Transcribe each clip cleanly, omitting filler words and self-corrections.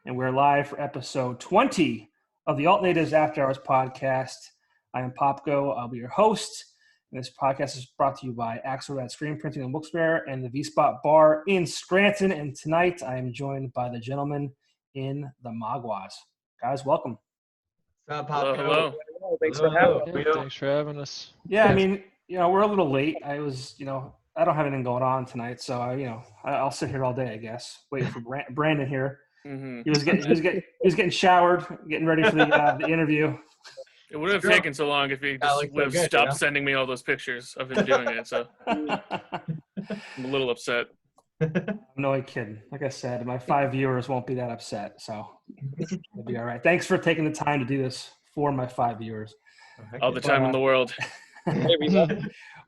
and we're live for episode 20 of the Alt Natives After Hours podcast. I am Popko. I'll be your host. And this podcast is brought to you by Axelrad Screen Printing and Wilkes-Barre and the V-Spot Bar in Scranton. And tonight I am joined by the gentlemen in the Maguas. Guys, welcome. What's up, Popko? Hello. Thanks for having us. Yeah, thanks for having us. Yeah, I mean, we're a little late. I don't have anything going on tonight, so I'll sit here all day, I guess, waiting for Brandon here. Mm-hmm. He was getting showered, getting ready for the interview. It wouldn't have taken so long if he just would have stopped sending me all those pictures of him doing it. So I'm a little upset. No kidding. Like I said, my 5 viewers won't be that upset, so it'll be all right. Thanks for taking the time to do this for my 5 viewers. All the time in the world.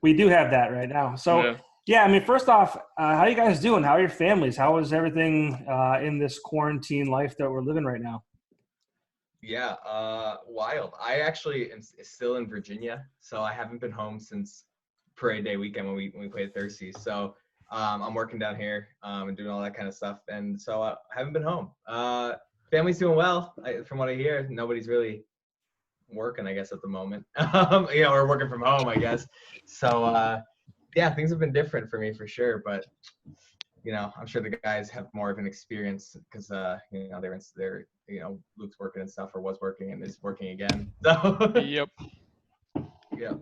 We do have that right now. So, yeah, I mean, first off, how are you guys doing? How are your families? How is everything in this quarantine life that we're living right now? Yeah, wild. I actually am still in Virginia, so I haven't been home since Parade Day weekend when we played Thirsty. So I'm working down here and doing all that kind of stuff, and so I haven't been home. Family's doing well, from what I hear. Nobody's really working, I guess, at the moment. We're working from home, I guess. So yeah, things have been different for me for sure, but I'm sure the guys have more of an experience because they're Luke's working and stuff, or was working and is working again. So Yep. Yeah.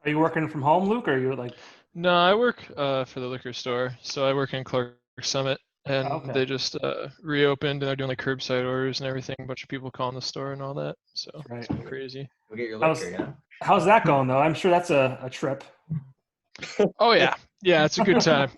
Are you working from home, Luke, or are you like? No, I work for the liquor store, so I work in Clark Summit, and they just reopened, and they're doing like curbside orders and everything. A bunch of people calling the store and all that, so It's been crazy. We'll get your liquor, How's that going though? I'm sure that's a trip. Oh yeah, it's a good time.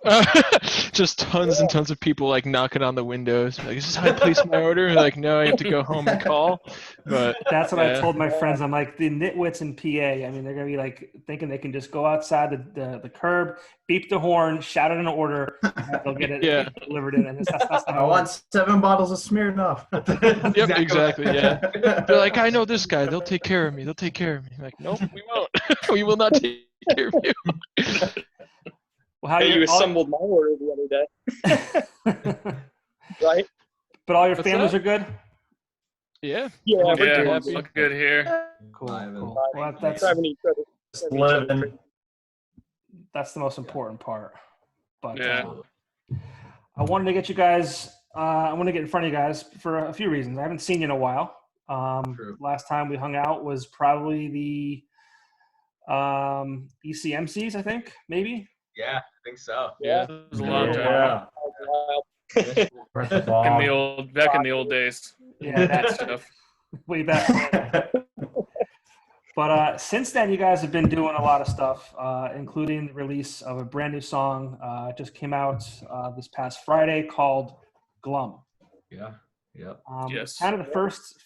Just tons and tons of people like knocking on the windows. Like, is this how I place my order? Like, no, I have to go home and call. But that's what I told my friends. I'm like, the nitwits in PA. I mean, they're gonna be like thinking they can just go outside the curb, beep the horn, shout out an order, and they'll get it delivered in. And that's I want 7 bottles of Smirnoff. Yep, exactly. Yeah, they're like, I know this guy. They'll take care of me. I'm like, nope, we won't. We will not take care of you. Well, you assembled my order the other day, right? But all your families are good? Yeah. Yeah, we're look good here. Cool. Well, that's the most important part. But I wanted to get you guys. I want to get in front of you guys for a few reasons. I haven't seen you in a while. Last time we hung out was probably the ECMCs, I think, maybe. Yeah, I think so. Yeah, it was a long time. Back in the old days. Yeah, that stuff. Way back. But since then, you guys have been doing a lot of stuff, including the release of a brand new song. Just came out this past Friday called Glum. Yeah. Yes. Kind of the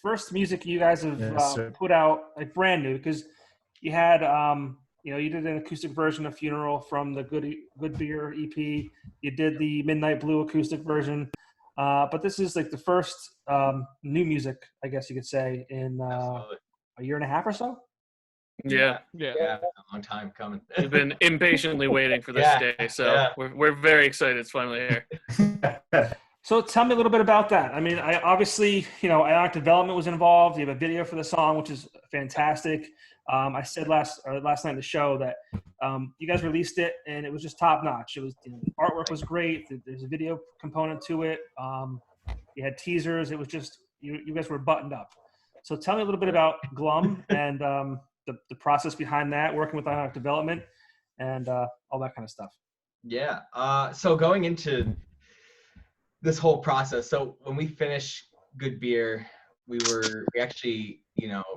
first music you guys have put out, like brand new, because you had you did an acoustic version of Funeral from the Good Beer EP. You did the Midnight Blue acoustic version. But this is like the first new music, I guess you could say, in a year and a half or so. Yeah. A long time coming. We've been impatiently waiting for this day, so we're very excited. It's finally here. So tell me a little bit about that. I mean, obviously, Ionic Development was involved. You have a video for the song, which is fantastic. I said last night in the show that you guys released it and it was just top notch. It was the artwork was great. There's a video component to it. You had teasers. It was just you guys were buttoned up. So tell me a little bit about Glum and the process behind that, working with Ionic Development and all that kind of stuff. Yeah. So going into this whole process, so when we finished Good Beer, we actually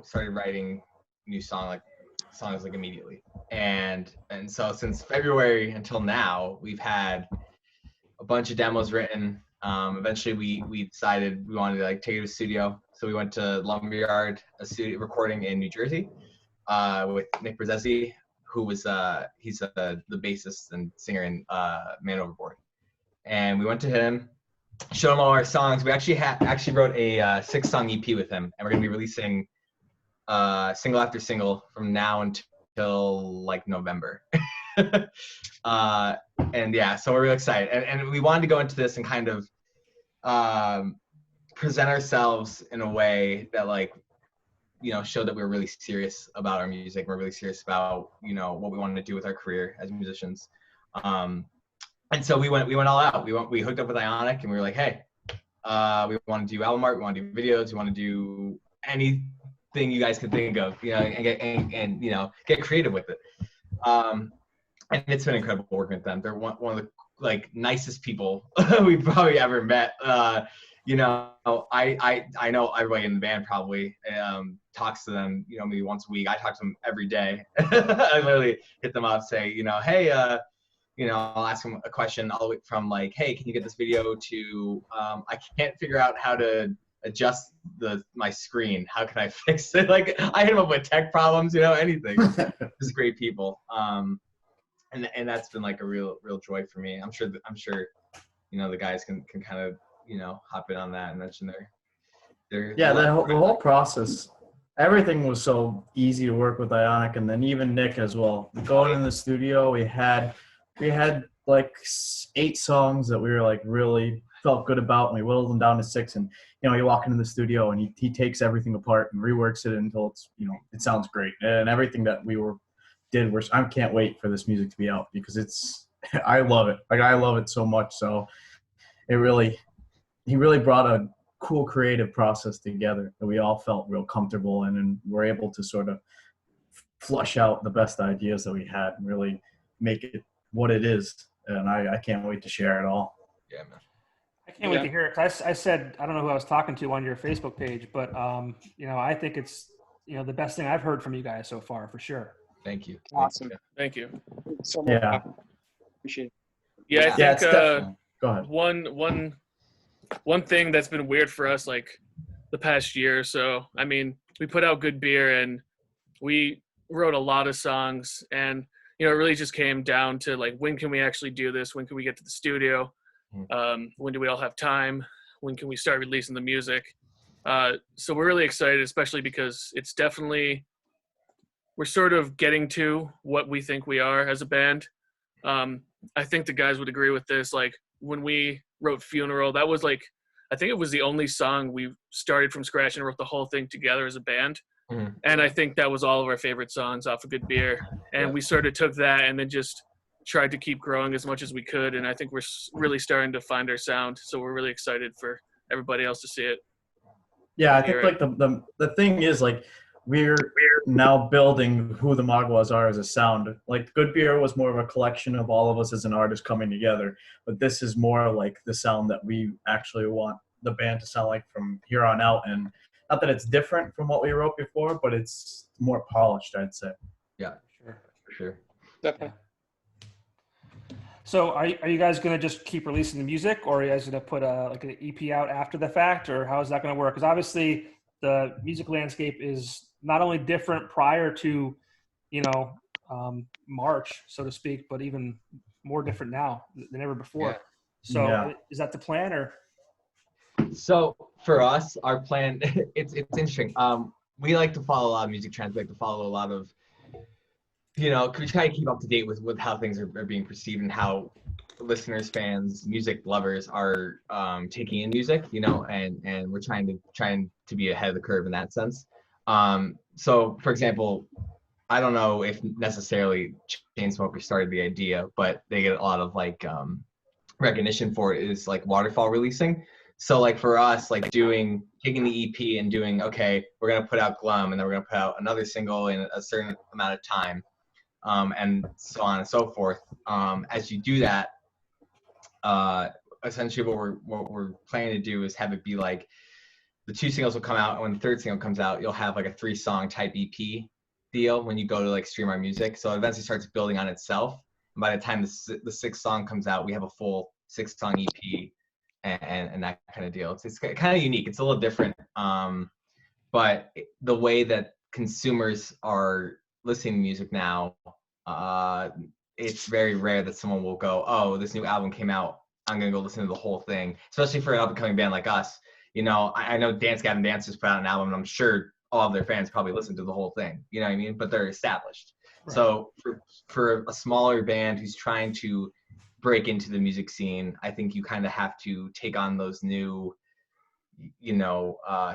started writing new songs immediately, and so since February until now, we've had a bunch of demos written. Eventually we decided we wanted to take it to a studio, so we went to Lumberyard, a studio recording in New Jersey, with Nick Brzezzi, who was he's the bassist and singer in Man Overboard, and we went to him, showed him all our songs. We actually wrote a 6-song EP with him, and we're gonna be releasing single after single from now until November. And yeah, so we're really excited, and we wanted to go into this and kind of present ourselves in a way that like, you know, showed that we were really serious about our music. We're really serious about, you know, what we wanted to do with our career as musicians. And so we went all out. We hooked up with Ionic, and we were like, hey, we want to do album art, we want to do videos, we want to do anything you guys could think of, you know, and you know, get creative with it. And it's been incredible working with them. They're one of the like nicest people we've probably ever met. You know, I know everybody in the band probably talks to them, you know, maybe once a week. I talk to them every day. I literally hit them up, say, you know, hey, you know, I'll ask them a question all the way from like, hey, can you get this video to, I can't figure out how to adjust my screen. How can I fix it? Like, I hit them up with tech problems, you know, anything. Just great people. And that's been like a real joy for me. I'm sure, you know, the guys can kind of, you know, hop in on that and mention their the whole process, everything was so easy to work with Ionic, and then even Nick as well. Going in the studio, we had like 8 songs that we were like really felt good about, and we whittled them down to 6. And you know, you walk into the studio and he takes everything apart and reworks it until it's, you know, it sounds great. And everything that we did, I can't wait for this music to be out, because I love it. Like, I love it so much. So he really brought a cool creative process together that we all felt real comfortable in, and we're able to sort of flush out the best ideas that we had and really make it what it is. And I can't wait to share it all. Yeah, man. I can't wait to hear it. I said, I don't know who I was talking to on your Facebook page, but you know, I think it's, you know, the best thing I've heard from you guys so far, for sure. Thank you. Awesome. Thank you. So much. Yeah. Appreciate it. Yeah, I think Go ahead. one thing that's been weird for us, like the past year or so, I mean, we put out Good Beer and we wrote a lot of songs, and you know, it really just came down to like, when can we actually do this? When can we get to the studio? When do we all have time? When can we start releasing the music? So we're really excited, especially because it's definitely, we're sort of getting to what we think we are as a band. I think the guys would agree with this. Like, when we wrote Funeral, that was like, I think it was the only song we started from scratch and wrote the whole thing together as a band. And I think that was all of our favorite songs off of Good Beer. And we sort of took that and then just tried to keep growing as much as we could. And I think we're really starting to find our sound. So we're really excited for everybody else to see it. Yeah, I think like the thing is, like, we're now building who the Maguas are as a sound. Like, Good Beer was more of a collection of all of us as an artist coming together, but this is more like the sound that we actually want the band to sound like from here on out. And not that it's different from what we wrote before, but it's more polished, I'd say. Yeah, for sure. Definitely. So are you guys going to just keep releasing the music, or are you guys going to put like an EP out after the fact, or how is that going to work? Because obviously the music landscape is not only different prior to, you know, March, so to speak, but even more different now than ever before. Yeah. So is that the plan, or? So for us, our plan, it's interesting. We like to follow a lot of music trends. We like to follow a lot of, you know, we try to keep up to date with how things are being perceived and how listeners, fans, music lovers are taking in music, you know, and we're trying to be ahead of the curve in that sense. So for example, I don't know if necessarily Chainsmokers started the idea, but they get a lot of like recognition for it, is like waterfall releasing. So like for us, like taking the EP and doing, okay, we're going to put out Glum, and then we're going to put out another single in a certain amount of time, and so on and so forth. As you do that, essentially what we're planning to do is have it be like the 2 singles will come out, and when the 3rd single comes out, you'll have like a 3-song type EP deal when you go to like stream our music. So it eventually starts building on itself. And by the time the 6th song comes out, we have a full 6-song EP. And that kind of deal. It's kind of unique. It's a little different. But the way that consumers are listening to music now, it's very rare that someone will go, oh, this new album came out, I'm going to go listen to the whole thing. Especially for an up-and-coming band like us. You know, I know Dance Gavin Dance just put out an album, and I'm sure all of their fans probably listen to the whole thing. You know what I mean? But they're established. Right. So for a smaller band who's trying to break into the music scene, I think you kind of have to take on those new,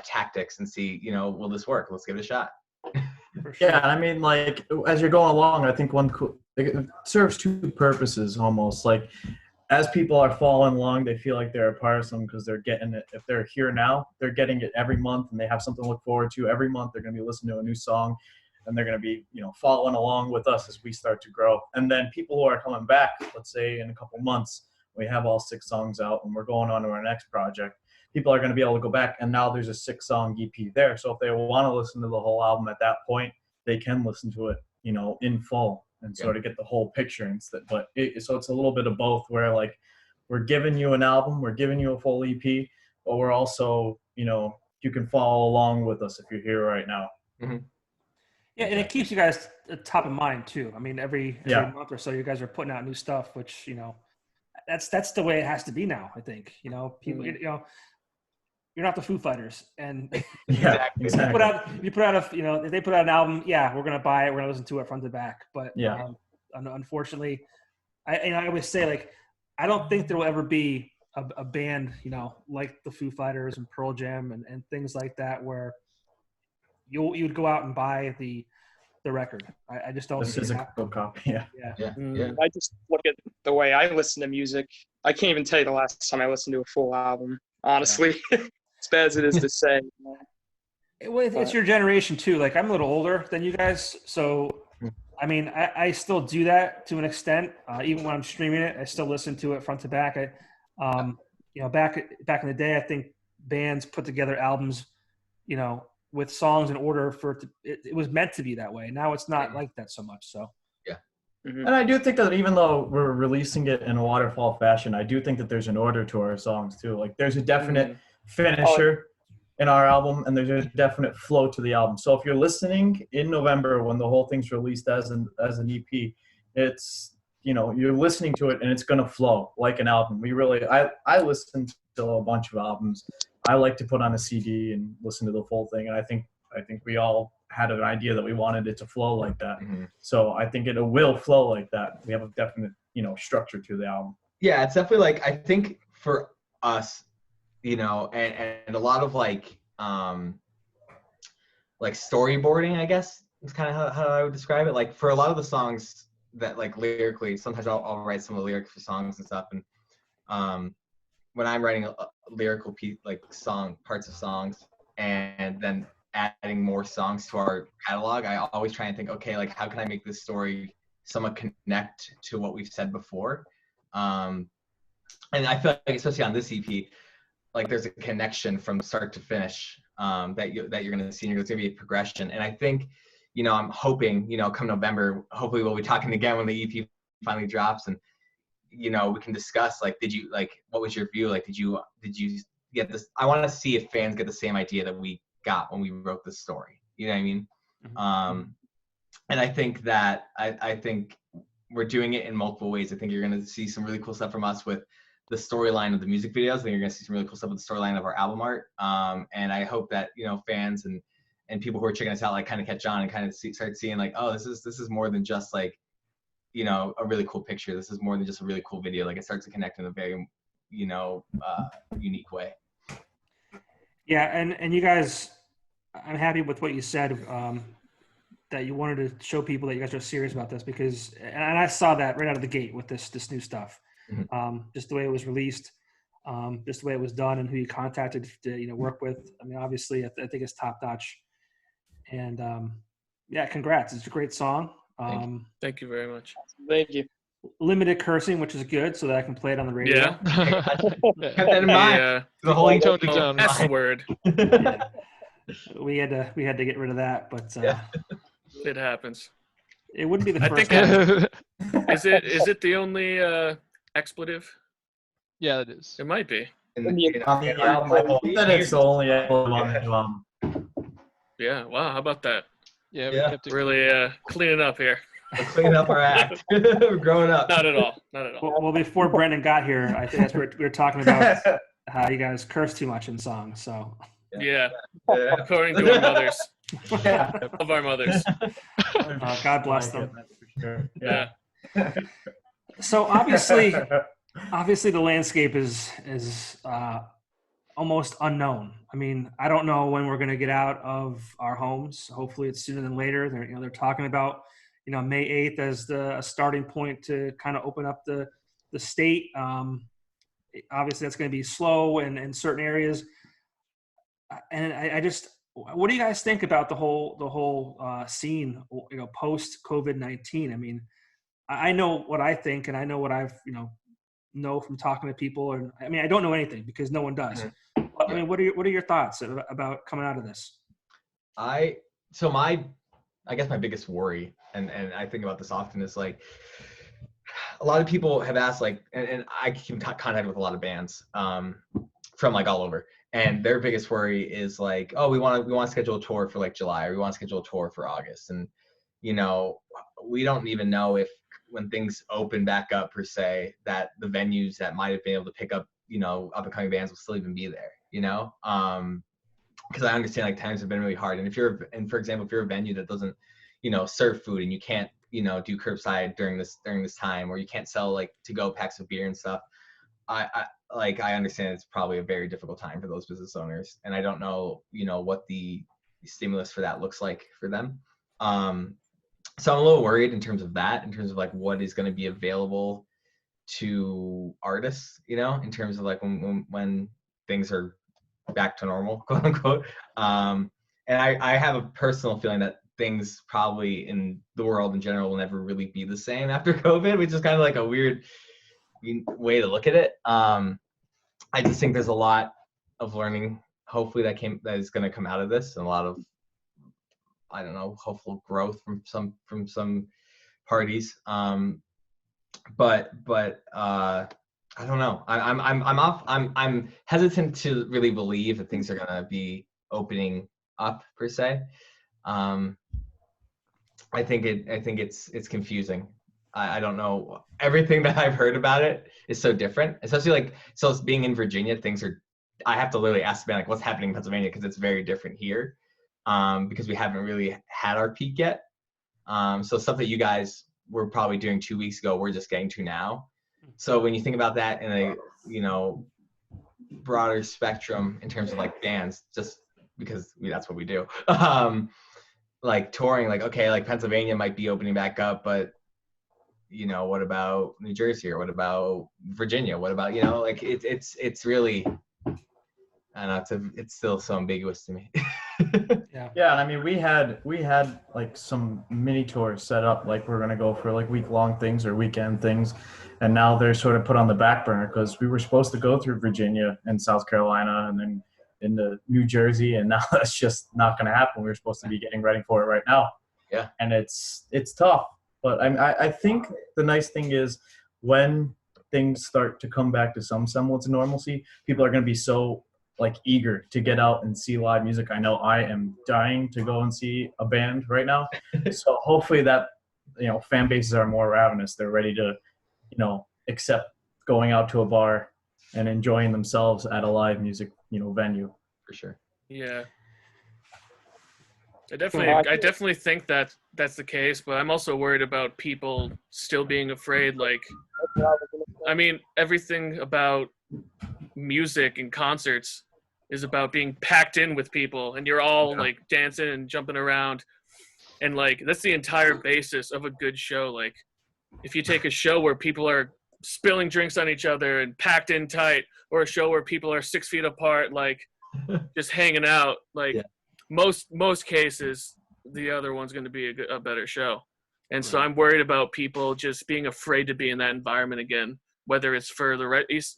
tactics and see, will this work? Let's give it a shot. Yeah, I mean, like, as you're going along, I think it serves two purposes almost. Like, as people are following along, they feel like they're a part of something because they're getting it. If they're here now, they're getting it every month, and they have something to look forward to. Every month, they're going to be listening to a new song, and they're going to be, following along with us as we start to grow. And then people who are coming back, let's say in a couple months, we have all 6 songs out, and we're going on to our next project. People are going to be able to go back, and now there's a 6-song EP there. So if they want to listen to the whole album at that point, they can listen to it, in full and sort of get the whole picture instead. But so it's a little bit of both, where like we're giving you an album, we're giving you a full EP, but we're also, you can follow along with us if you're here right now. Mm-hmm. Yeah, and it keeps you guys top of mind too. I mean, every month or so, you guys are putting out new stuff, which that's the way it has to be now. I think people, you're not the Foo Fighters, and exactly. you put out if they put out an album, we're gonna buy it, we're gonna listen to it front to back. But unfortunately, I always say, like, I don't think there will ever be a band like the Foo Fighters and Pearl Jam and things like that where you would go out and buy the record. I just don't. This is a cool copy. Yeah. I just look at the way I listen to music. I can't even tell you the last time I listened to a full album. Honestly, as bad as it is to say. It's your generation too. Like, I'm a little older than you guys, so I mean, I still do that to an extent. Even when I'm streaming it, I still listen to it front to back. Back in the day, I think bands put together albums, with songs in order for it was meant to be that way. Now it's not like that so much. So Mm-hmm. And I do think that even though we're releasing it in a waterfall fashion, I do think that there's an order to our songs too. Like, there's a definite finisher in our album, and there's a definite flow to the album. So if you're listening in November when the whole thing's released as an EP, it's, you're listening to it and it's going to flow like an album. I listen to a bunch of albums. I like to put on a CD and listen to the full thing. And I think we all had an idea that we wanted it to flow like that. Mm-hmm. So I think it will flow like that. We have a definite, structure to the album. Yeah, it's definitely, like, I think for us, and a lot of like storyboarding, I guess, is kind of how I would describe it. Like, for a lot of the songs that, like, lyrically, sometimes I'll write some of the lyrics for songs and stuff. And when I'm writing a lyrical piece, like parts of songs, and then adding more songs to our catalog, I always try and think, okay, like, how can I make this story somewhat connect to what we've said before? And I feel like, especially on this EP, like, there's a connection from start to finish that you're going to see, and there's going to be a progression. And I think, I'm hoping, come November, hopefully we'll be talking again when the EP finally drops, and, we can discuss, like, what was your view? Like, did you get this? I want to see if fans get the same idea that we got when we wrote the story. You know what I mean? Mm-hmm. And I think that I think we're doing it in multiple ways. I think you're going to see some really cool stuff from us with the storyline of the music videos. I think you're going to see some really cool stuff with the storyline of our album art. And I hope that, fans and people who are checking us out, like, kind of catch on and kind of start seeing, like, oh, this is more than just, like, a really cool picture. This is more than just a really cool video. Like, it starts to connect in a very, unique way. Yeah, and you guys, I'm happy with what you said, that you wanted to show people that you guys are serious about this, because, and I saw that right out of the gate with this new stuff. Mm-hmm. Just the way it was released, just the way it was done, and who you contacted to work with. I mean, obviously, I think it's top notch. And congrats! It's a great song. Thank you very much. Thank you. Limited cursing, which is good, so that I can play it on the radio. Yeah. Kept that in mind. The whole S word. Yeah. We had to get rid of that, but it happens. It wouldn't be the first time. Is it the only expletive? Yeah, it is. It might be. On the album, I believe that it's the only album on the album. Yeah. Wow. How about that? Yeah. We kept it really cleaning up here. We're cleaning up our act. We're growing up. Not at all. Well, before Brendan got here, I think that's what we were talking about, how you guys curse too much in songs. So yeah. According to our mothers. Of our mothers. God bless them. Yeah. So obviously the landscape is almost unknown. I mean, I don't know when we're going to get out of our homes. Hopefully it's sooner than later. They're talking about, May 8th as a starting point to kind of open up the state. Obviously that's going to be slow in certain areas. And I just, what do you guys think about the whole scene, post COVID-19? I mean, I know what I think, and I know what I've, know from talking to people. And I mean, I don't know anything because no one does. But I mean, what are your thoughts about coming out of this? I guess my biggest worry, and I think about this often, is like a lot of people have asked, like, and I keep in contact with a lot of bands from like all over, and their biggest worry is like, oh, we want to schedule a tour for like July, or we want to schedule a tour for August, and we don't even know if when things open back up per se that the venues that might have been able to pick up up and coming bands will still even be there, because I understand like times have been really hard, and for example, if you're a venue that doesn't serve food, and you can't do curbside during this time, or you can't sell like to-go packs of beer and stuff, I understand it's probably a very difficult time for those business owners, and I don't know what the stimulus for that looks like for them. So I'm a little worried in terms of that, in terms of like what is going to be available to artists, in terms of like when things are back to normal, quote unquote. And I have a personal feeling that things probably in the world in general will never really be the same after COVID, which is kind of like a weird way to look at it. I just think there's a lot of learning, hopefully, that is going to come out of this, and a lot of, I don't know, hopeful growth from some parties. But I don't know. I'm hesitant to really believe that things are gonna be opening up per se. I think it's confusing. I don't know. Everything that I've heard about it is so different, especially being in Virginia, I have to literally ask the band, like, what's happening in Pennsylvania, because it's very different here. Because we haven't really had our peak yet. So stuff that you guys were probably doing 2 weeks ago, we're just getting to now. So when you think about that in a, broader spectrum in terms of like bands, just because that's what we do, like touring, like, okay, like Pennsylvania might be opening back up, but what about New Jersey, or what about Virginia? What about, like it's really, I don't know, it's still so ambiguous to me. Yeah, and I mean, we had like some mini tours set up, like we're gonna go for like week-long things or weekend things, and now they're sort of put on the back burner because we were supposed to go through Virginia and South Carolina and then into New Jersey, and now that's just not gonna happen. We're supposed to be getting ready for it right now. Yeah, and it's tough, but I think the nice thing is when things start to come back to some semblance of normalcy, people are gonna be so like eager to get out and see live music. I know I am dying to go and see a band right now. So hopefully that, fan bases are more ravenous. They're ready to, accept going out to a bar and enjoying themselves at a live music, venue. For sure. Yeah. I definitely think that that's the case, but I'm also worried about people still being afraid. Like, I mean, everything about music and concerts is about being packed in with people, and you're all like dancing and jumping around, and like that's the entire basis of a good show. Like, if you take a show where people are spilling drinks on each other and packed in tight, or a show where people are 6 feet apart, like just hanging out, like most cases, the other one's going to be a better show. And so I'm worried about people just being afraid to be in that environment again, whether it's for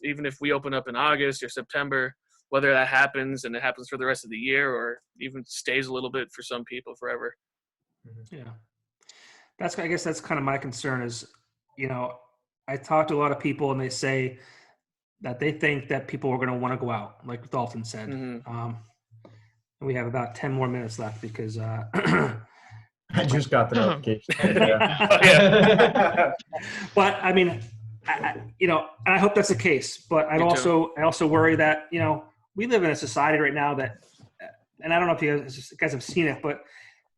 even if we open up in August or September, whether that happens and it happens for the rest of the year, or even stays a little bit for some people forever. Yeah. I guess that's kind of my concern is, I talk to a lot of people and they say that they think that people are going to want to go out, like Dalton said. And we have about 10 more minutes left because I just got the notification. But I mean, I hope that's the case, but I also worry that, we live in a society right now that, and I don't know if you guys have seen it, but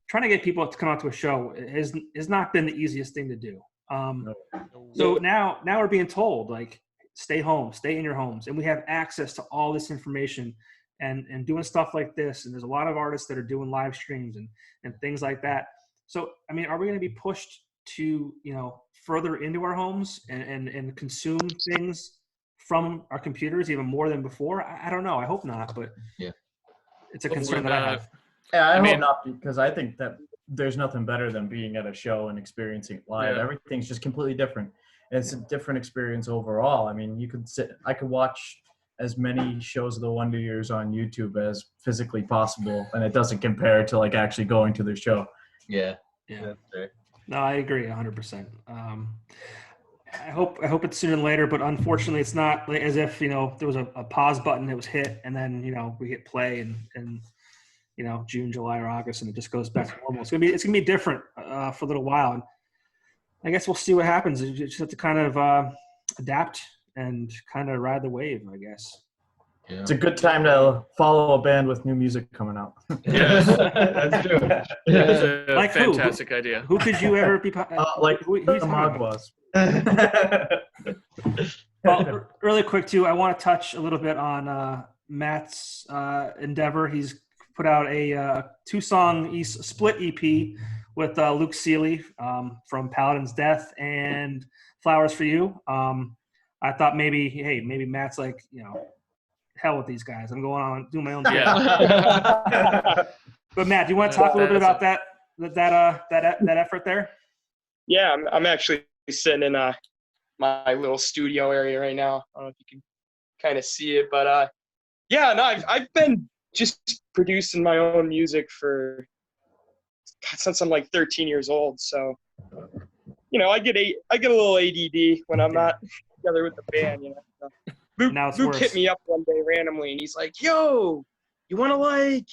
trying to get people to come out to a show has not been the easiest thing to do. So now we're being told, like, stay home, stay in your homes. And we have access to all this information and doing stuff like this. And there's a lot of artists that are doing live streams and things like that. So, I mean, are we going to be pushed to, further into our homes and consume things from our computers even more than before? I don't know. I hope not, but yeah, it's a concern that I have. Yeah, I hope not, because I think that there's nothing better than being at a show and experiencing it live. Yeah. Everything's just completely different. It's a different experience overall. I mean, I could watch as many shows of the Wonder Years on YouTube as physically possible, and it doesn't compare to like actually going to the show. yeah. Yeah. That's fair. No, I agree 100%. I hope it's sooner than later, but unfortunately it's not as if, there was a pause button that was hit and then, we hit play and June, July, or August, and it just goes back to normal. It's gonna be different for a little while. And I guess we'll see what happens. You just have to kind of adapt and kind of ride the wave, I guess. Yeah. It's a good time to follow a band with new music coming out. Yes, that's true. That's a Like fantastic idea. Who could you ever be? Like who's the Maguas. Well, really quick too, I want to touch a little bit on Matt's endeavor. He's put out a 2-song split EP with Luke Seeley from Paladin's Death and Flowers for You. I thought maybe Matt's like, hell with these guys. I'm going on doing my own thing. Yeah. But Matt, do you want to talk a little bit about that effort there? Yeah, I'm actually sitting in my little studio area right now. I don't know if you can kind of see it, but I've been just producing my own music since I'm like 13 years old. So, I get a little ADD when I'm not together with the band. Luke hit me up one day randomly, and he's like, "Yo, you want to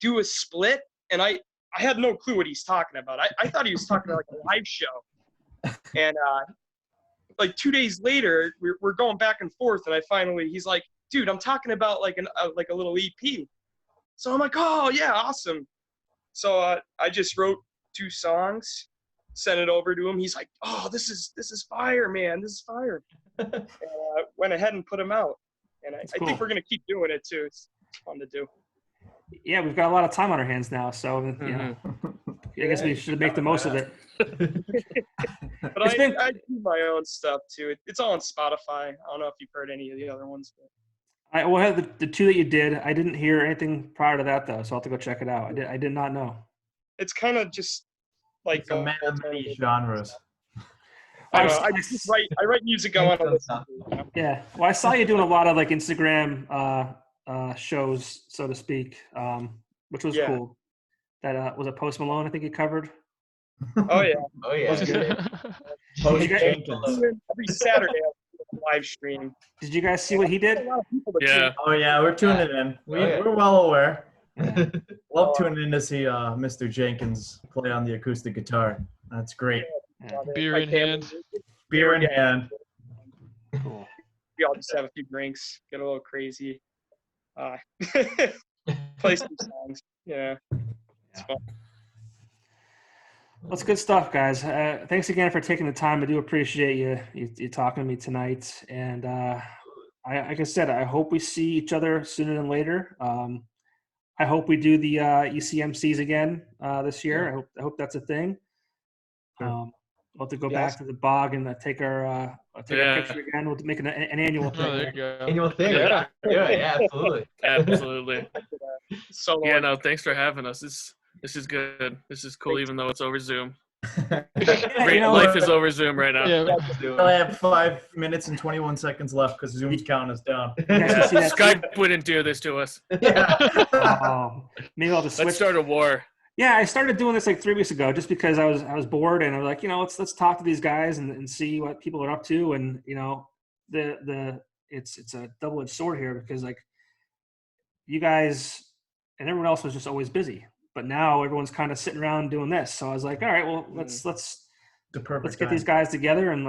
do a split?" And I had no clue what he's talking about. I thought he was talking about like a live show. And 2 days later, we're going back and forth, and he's like, "Dude, I'm talking about like a little EP." So I'm like, "Oh yeah, awesome." So I just wrote 2 songs, sent it over to him. He's like, "Oh, this is fire, man. This is fire." And went ahead and put them out. And I cool. think we're gonna keep doing it too. It's fun to do. Yeah, we've got a lot of time on our hands now, so I guess we should make the most of it. But I do my own stuff too. It's all on Spotify. I don't know if you've heard any of the other ones. But. I have the 2 that you did. I didn't hear anything prior to that though, so I'll have to go check it out. I did not know. It's kind of just like It's a man of many genres. I don't know. I write music I want to listen to. Yeah. Well, I saw you doing a lot of like Instagram shows, so to speak, which was cool. That was it Post Malone, I think you covered. Oh yeah. Oh yeah. Every Saturday I live stream. Did you guys see what he did? Yeah. Oh yeah, we're tuning in. We're well aware. Love tuning in to see Mr. Jenkins play on the acoustic guitar. That's great. Beer in hand. Beer in hand. Cool. We all just have a few drinks, get a little crazy. Play some songs. Yeah. It's fun. That's good stuff, guys. Thanks again for taking the time. I do appreciate you talking to me tonight. And like I said, I hope we see each other sooner than later. I hope we do the ECMCs again this year. I hope that's a thing. We'll have to go back to the bog and take our picture again. We'll make an annual thing. Oh, there you go. Annual thing. Yeah. Yeah, absolutely. Absolutely. So Yeah, no, thanks for having us. This is good. This is cool, even though it's over Zoom. Life is over Zoom right now. Yeah. We only have 5 minutes and 21 seconds left because Zoom's counting us down. Skype wouldn't do this to us. Maybe I'll just switch. Let's start a war. Yeah, I started doing this like 3 weeks ago just because I was bored and I was like, let's talk to these guys and see what people are up to. And it's a double-edged sword here because like you guys and everyone else was just always busy, but now everyone's kind of sitting around doing this. So I was like, all right, well let's get these guys together and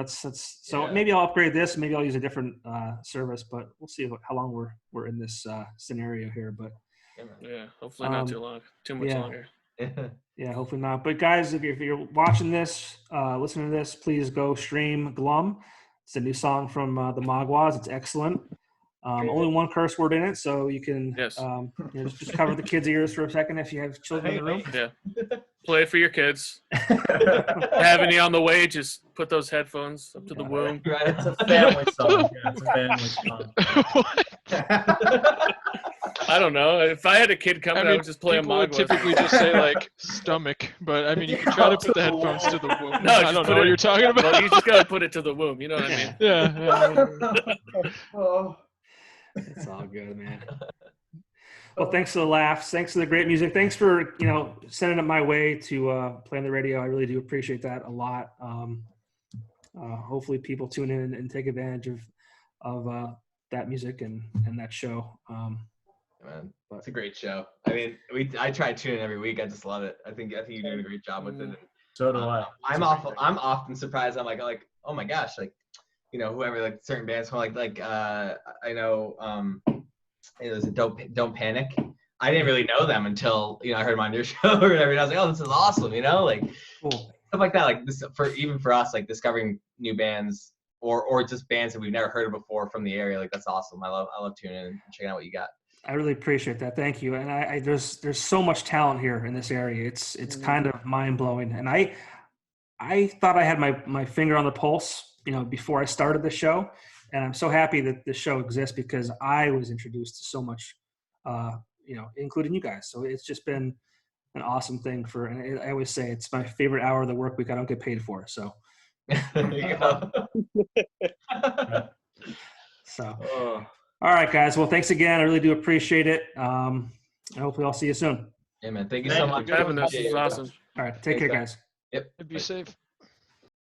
maybe I'll upgrade this. Maybe I'll use a different service, but we'll see how long we're in this scenario here. But yeah, hopefully not too long, too much longer. Yeah, hopefully not. But guys, if you're watching this, listening to this, please go stream Glum. It's a new song from the Maguas. It's excellent. Only one curse word in it, so you can just cover the kids' ears for a second if you have children in the room. Yeah, play it for your kids. Have any on the way? Just put those headphones up to the womb. It's a family song. Yeah, it's a family song. I don't know. If I had a kid coming, I would just play a People would Maguas. typically just say like stomach, but I mean you can try to put the headphones to the womb. No, I don't know what you're talking about. Well, you just gotta put it to the womb. You know what I mean? Yeah. It's all good, man. Well, thanks for the laughs. Thanks for the great music. Thanks for, sending it my way to play on the radio. I really do appreciate that a lot. Hopefully people tune in and take advantage of that music and that show. Man, it's a great show. I mean, I try to tune in every week. I just love it. I think you're doing a great job with it. So do I. I'm often surprised. I'm like, oh my gosh, like, whoever, like certain bands, I know, it was a Don't Panic. I didn't really know them until I heard them on your show or whatever. And I was like, oh, this is awesome, like cool. Stuff like that. Like this for us, like discovering new bands or just bands that we've never heard of before from the area. Like that's awesome. I love tuning in and checking out what you got. I really appreciate that. Thank you. And there's so much talent here in this area. It's kind of mind blowing. And I thought I had my finger on the pulse, before I started the show. And I'm so happy that this show exists because I was introduced to so much, including you guys. So it's just been an awesome thing and I always say it's my favorite hour of the work week I don't get paid for. So, there you go. So, all right, guys. Well, thanks again. I really do appreciate it. Hopefully I'll see you soon. Yeah, man. Thank you so much for having us. This is awesome. All right. Take care, guys. Yep. Be safe.